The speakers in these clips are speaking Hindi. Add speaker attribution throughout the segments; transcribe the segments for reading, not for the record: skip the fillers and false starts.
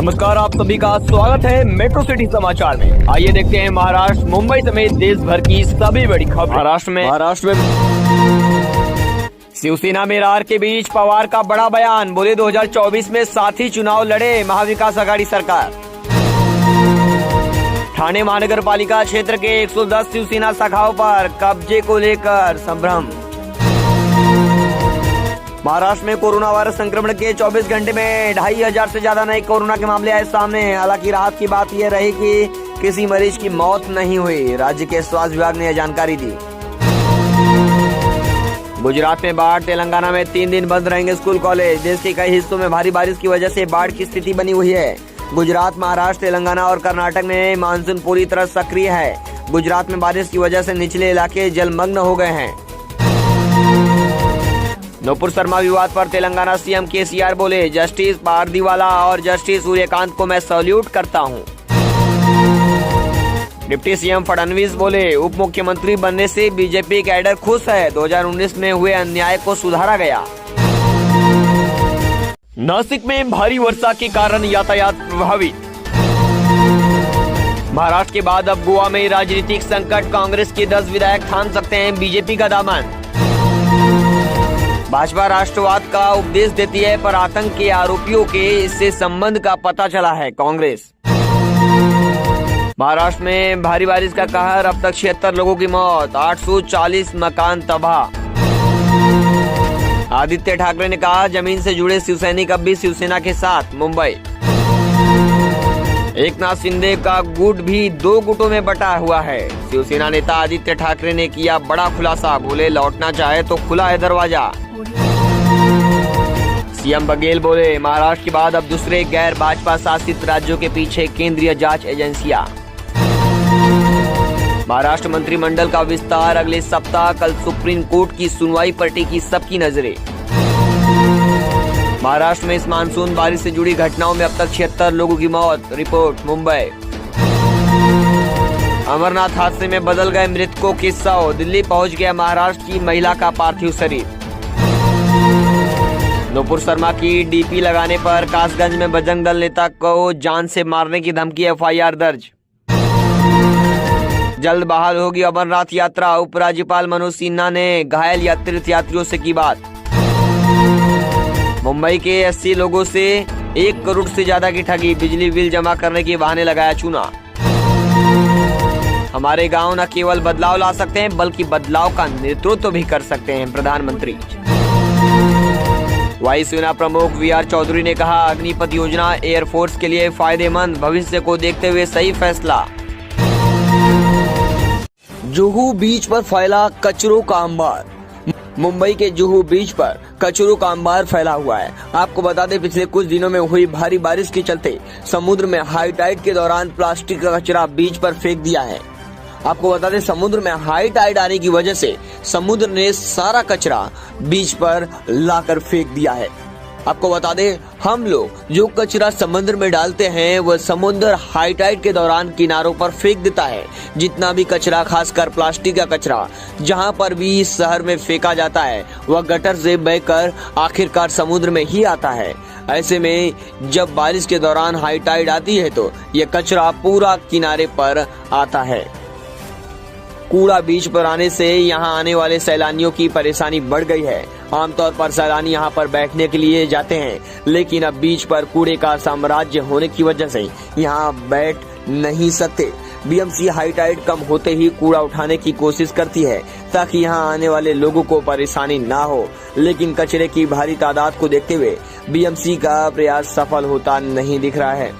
Speaker 1: नमस्कार, आप सभी का स्वागत है मेट्रो सिटी समाचार में। आइए देखते हैं महाराष्ट्र, मुंबई समेत देश भर की सभी बड़ी खबर। महाराष्ट्र में शिवसेना में रार के बीच पवार का बड़ा बयान, बोले 2024 में साथी चुनाव लड़े महाविकास आघाड़ी सरकार। ठाणे महानगर पालिका क्षेत्र के 110 शिवसेना शाखाओं पर कब्जे को लेकर संभ्रम। महाराष्ट्र में कोरोना वायरस संक्रमण के 24 घंटे में 2500 से ज्यादा नए कोरोना के मामले आए सामने। हालांकि राहत की बात यह रही कि किसी मरीज की मौत नहीं हुई। राज्य के स्वास्थ्य विभाग ने यह जानकारी दी। गुजरात में बाढ़, तेलंगाना में 3 दिन बंद रहेंगे स्कूल कॉलेज। देश के कई हिस्सों में भारी बारिश की वजह से बाढ़ की स्थिति बनी हुई है। गुजरात, महाराष्ट्र, तेलंगाना और कर्नाटक में मानसून पूरी तरह सक्रिय है। गुजरात में बारिश की वजह से निचले इलाके जलमग्न हो गए हैं। नूपुर शर्मा विवाद पर तेलंगाना सीएम केसीआर बोले, जस्टिस पारदीवाला और जस्टिस सूर्यकांत को मैं सैल्यूट करता हूं। डिप्टी सीएम फडणवीस बोले, उप मुख्यमंत्री बनने से बीजेपी कैडर खुश है। 2019 में हुए अन्याय को सुधारा गया। नासिक में भारी वर्षा के कारण यातायात प्रभावित। महाराष्ट्र के बाद अब गोवा में राजनीतिक संकट, कांग्रेस के 10 विधायक थाम सकते हैं बीजेपी का दामन। भाजपा राष्ट्रवाद का उपदेश देती है, पर आतंक के आरोपियों के इससे संबंध का पता चला है कांग्रेस। महाराष्ट्र में भारी बारिश का कहर, अब तक 76 लोगों की मौत, 840 मकान तबाह। आदित्य ठाकरे ने कहा, जमीन से जुड़े शिवसैनिक अब भी शिवसेना के साथ। मुंबई, एकनाथ शिंदे का गुट भी 2 गुटों में बटा हुआ है। शिवसेना नेता आदित्य ठाकरे ने किया बड़ा खुलासा, बोले लौटना चाहे तो खुला है दरवाजा। सीएम बघेल बोले, महाराष्ट्र के बाद अब दूसरे गैर भाजपा शासित राज्यों के पीछे केंद्रीय जांच एजेंसियां। महाराष्ट्र मंत्रिमंडल का विस्तार अगले सप्ताह, कल सुप्रीम कोर्ट की सुनवाई पर टिकी सबकी नजरें। महाराष्ट्र में इस मानसून बारिश से जुड़ी घटनाओं में अब तक 76 लोगों की मौत। रिपोर्ट मुंबई। अमरनाथ हादसे में बदल गए मृतकों के शव, दिल्ली पहुंच गया महाराष्ट्र की महिला का पार्थिव शरीर। नूपुर शर्मा की डीपी लगाने पर कासगंज में बजरंग दल नेता को जान से मारने की धमकी, एफआईआर दर्ज। जल्द बहाल होगी अमरनाथ यात्रा, उपराज्यपाल मनोज सिन्हा ने घायल यात्रियों से की बात। मुंबई के 80 लोगों से 1 करोड़ से ज्यादा की ठगी, बिजली बिल जमा करने के बहाने लगाया चूना। हमारे गांव न केवल बदलाव ला सकते हैं बल्कि बदलाव का नेतृत्व भी कर सकते हैं, प्रधानमंत्री। वायुसेना प्रमुख वीआर चौधरी ने कहा, अग्निपथ योजना एयरफोर्स के लिए फायदेमंद, भविष्य को देखते हुए सही फैसला। जुहू बीच पर फैला कचरों का अंबार। मुंबई के जुहू बीच पर कचरों का अंबार फैला हुआ है। आपको बता दें, पिछले कुछ दिनों में हुई भारी बारिश के चलते समुद्र में हाई टाइड के दौरान प्लास्टिक का कचरा बीच पर फेंक दिया है। आपको बता दें, समुद्र में हाई टाइड आने की वजह से समुद्र ने सारा कचरा बीच पर लाकर फेंक दिया है। आपको बता दें, हम लोग जो कचरा समुद्र में डालते हैं वह समुद्र हाई टाइड के दौरान किनारों पर फेंक देता है। जितना भी कचरा, खासकर प्लास्टिक का कचरा, जहां पर भी इस शहर में फेंका जाता है वह गटर से बहकर आखिरकार समुद्र में ही आता है। ऐसे में जब बारिश के दौरान हाई टाइड आती है तो यह कचरा पूरा किनारे पर आता है। कूड़ा बीच पर आने से यहां आने वाले सैलानियों की परेशानी बढ़ गई है। आमतौर पर सैलानी यहां पर बैठने के लिए जाते हैं, लेकिन अब बीच पर कूड़े का साम्राज्य होने की वजह से यहां बैठ नहीं सकते। बीएमसी हाई टाइड कम होते ही कूड़ा उठाने की कोशिश करती है ताकि यहां आने वाले लोगों को परेशानी ना हो, लेकिन कचरे की भारी तादाद को देखते हुए बीएमसी का प्रयास सफल होता नहीं दिख रहा है।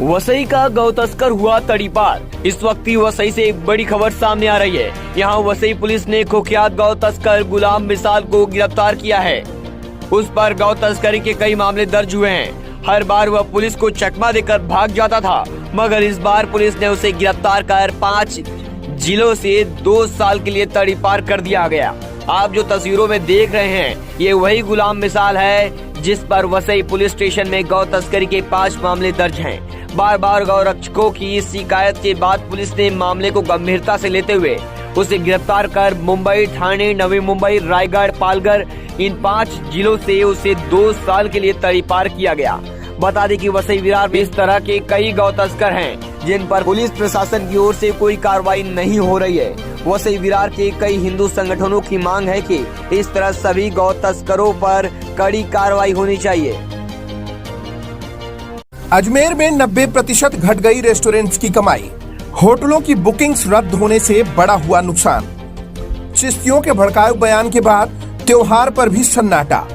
Speaker 1: वसई का गौ तस्कर हुआ तड़ीपार। इस वक्त ही वसई से एक बड़ी खबर सामने आ रही है। यहाँ वसई पुलिस ने कुख्यात गौ तस्कर गुलाम मिसाल को गिरफ्तार किया है। उस पर गौ तस्करी के कई मामले दर्ज हुए हैं। हर बार वह पुलिस को चकमा देकर भाग जाता था, मगर इस बार पुलिस ने उसे गिरफ्तार कर 5 जिलों से 2 साल के लिए तड़ीपार कर दिया गया। आप जो तस्वीरों में देख रहे हैं, ये वही गुलाम मिसाल है जिस पर वसई पुलिस स्टेशन में गौ तस्करी के 5 मामले दर्ज हैं। बार बार गौ रक्षकों की शिकायत के बाद पुलिस ने मामले को गंभीरता से लेते हुए उसे गिरफ्तार कर मुंबई, ठाणे, नवी मुंबई, रायगढ़, पालघर इन 5 जिलों से उसे 2 साल के लिए तड़ीपार किया गया। बता दें कि वसई विरार में इस तरह के कई गौ तस्कर हैं जिन पर पुलिस प्रशासन की ओर से कोई कार्रवाई नहीं हो रही है। वसई विरार के कई हिंदू संगठनों की मांग है कि इस तरह सभी गौ तस्करों पर कड़ी कार्रवाई होनी चाहिए।
Speaker 2: अजमेर में 90% घट गई रेस्टोरेंट्स की कमाई। होटलों की बुकिंग्स रद्द होने से बड़ा हुआ नुकसान। चिश्तियों के भड़काऊ बयान के बाद त्योहार पर भी सन्नाटा।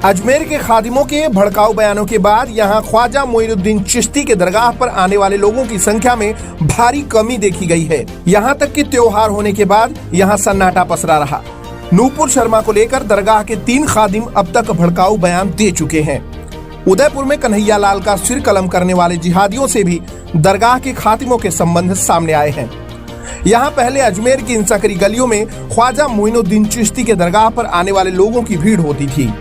Speaker 2: अजमेर के खादिमों के भड़काऊ बयानों के बाद यहां ख्वाजा मोइनुद्दीन चिश्ती के दरगाह पर आने वाले लोगों की संख्या में भारी कमी देखी गई है। यहां तक कि त्योहार होने के बाद यहां सन्नाटा पसरा रहा। नूपुर शर्मा को लेकर दरगाह के 3 खादिम अब तक भड़काऊ बयान दे चुके हैं। उदयपुर में कन्हैया लाल का सिर कलम करने वाले जिहादियों से भी दरगाह के खातिमों के संबंध सामने आए हैं। यहाँ पहले अजमेर की इन सकरी गलियों में ख्वाजा मोइनुद्दीन चिश्ती के दरगाह पर आने वाले लोगों की भीड़ होती थी।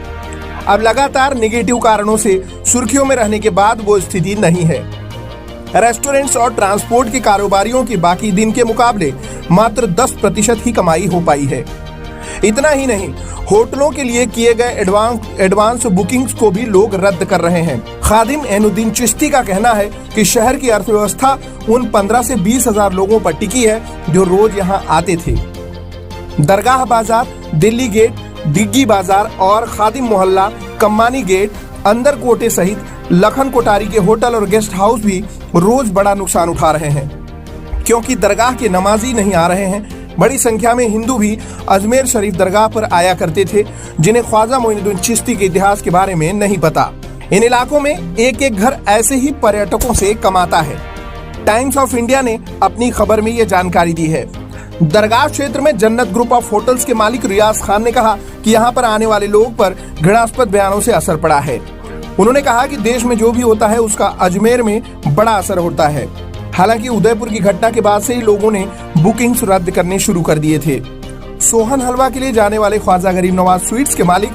Speaker 2: अब लगातार नेगेटिव कारणों से सुर्खियों में रहने के बाद वो स्थिति नहीं है। रेस्टोरेंट्स और ट्रांसपोर्ट के कारोबारियों की बाकी दिन के मुकाबले मात्र 10% ही कमाई हो पाई है। इतना ही नहीं, होटलों के लिए किए गए एडवांस बुकिंग्स को भी लोग रद्द कर रहे हैं। खादिम एनुद्दीन चिश्ती का कहना है कि शहर की अर्थव्यवस्था उन 15 से 20 हजार लोगों पर टिकी है जो रोज यहां आते थे। दरगाह बाजार, दिल्ली गेट, डिग्गी बाजार और खादिम मोहल्ला, कम्मानी गेट, अंदर कोटे सहित लखन कोठारी के होटल और गेस्ट हाउस भी रोज बड़ा नुकसान उठा रहे हैं, क्योंकि दरगाह के नमाजी नहीं आ रहे हैं। बड़ी संख्या में हिंदू भी अजमेर शरीफ दरगाह पर आया करते थे, जिन्हें ख्वाजा मोइनुद्दीन चिश्ती के इतिहास के बारे में नहीं पता। इन इलाकों में एक एक घर ऐसे ही पर्यटकों से कमाता है। टाइम्स ऑफ इंडिया ने अपनी खबर में ये जानकारी दी है। दरगाह क्षेत्र में जन्नत ग्रुप ऑफ होटल्स के मालिक रियाज खान ने कहा कि यहाँ पर आने वाले लोग पर घृणास्पद बयानों से असर पड़ा है। उन्होंने कहा कि देश में जो भी होता है उसका अजमेर में बड़ा असर होता है। हालांकि उदयपुर की घटना के बाद से ही लोगों ने बुकिंग्स रद्द करने शुरू कर दिए थे। सोहन हलवा के लिए जाने वाले ख्वाजा गरीब नवाज स्वीट्स के मालिक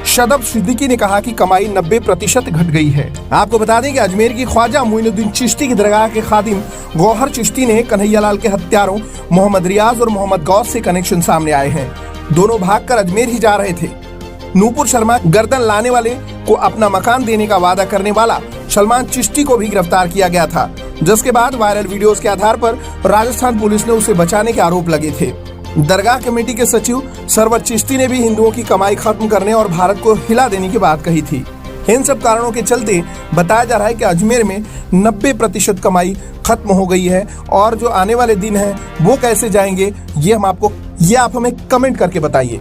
Speaker 2: शदब सिद्दीकी ने कहा कि कमाई 90% घट गई है। आपको बता दें कि अजमेर की ख्वाजा मोइनुद्दीन चिश्ती की दरगाह के खादिम गौहर चिश्ती ने कन्हैया लाल के हत्यारों मोहम्मद रियाज और मोहम्मद गौस से कनेक्शन सामने आए हैं। दोनों भागकर अजमेर ही जा रहे थे। नूपुर शर्मा गर्दन लाने वाले को अपना मकान देने का वादा करने वाला सलमान चिश्ती को भी गिरफ्तार किया गया था, जिसके बाद वायरल वीडियोस के आधार पर राजस्थान पुलिस ने उसे बचाने के आरोप लगे थे। दरगाह कमेटी के सचिव सरवर चिश्ती ने भी हिंदुओं की कमाई खत्म करने और भारत को हिला देने की बात कही थी। इन सब कारणों के चलते बताया जा रहा है कि अजमेर में 90% कमाई खत्म हो गई है, और जो आने वाले दिन हैं वो कैसे जाएंगे ये आप हमें कमेंट करके बताइए।